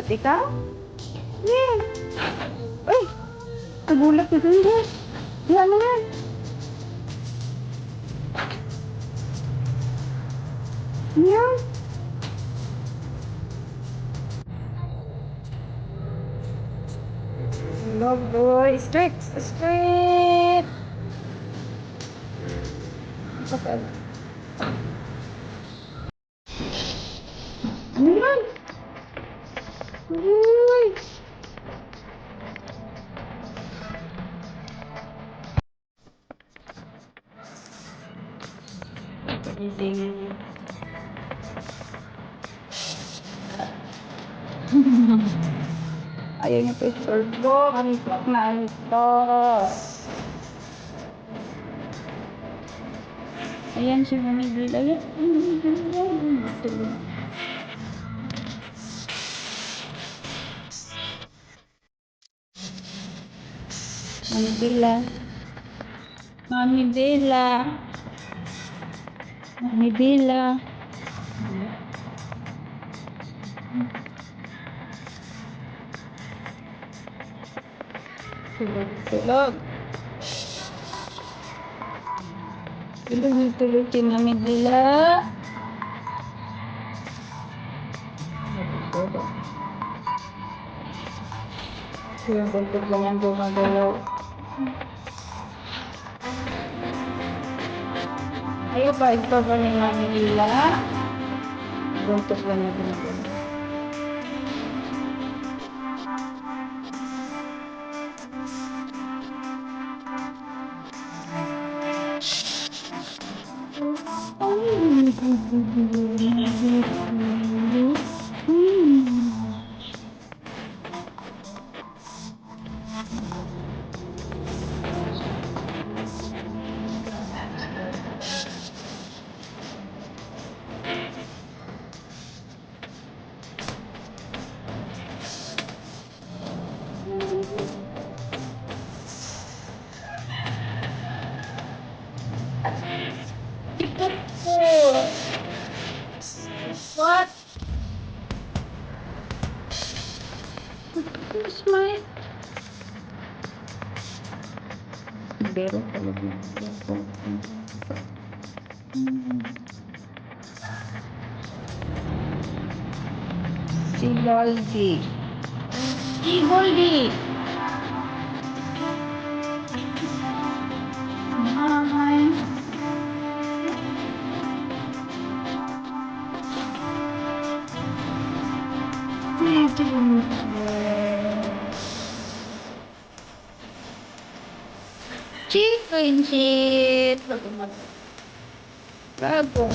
Nagulat ikaw? Yan. Ay! Nagulat na din yan. Yan na yan. Yan. Hello, boy. Straight. Straight. Bakit? Ano yan? Uy! Hindi. Ayaw niya pa isorbo. Antok na antok. Ayan siya mamigil. Ayan. Mami Bella. Mami Bella. Mami Bella. Tulog. Tulog si Mami Bella. Yung buntot lang yan gumagalaw. Ayaw ba ito ba ni Mami Bella? Buntot lang yan gumagalaw. What? Smile. Pero talaga. Si Goldie. Si Goldie. Hi. Chicken shit. Bago.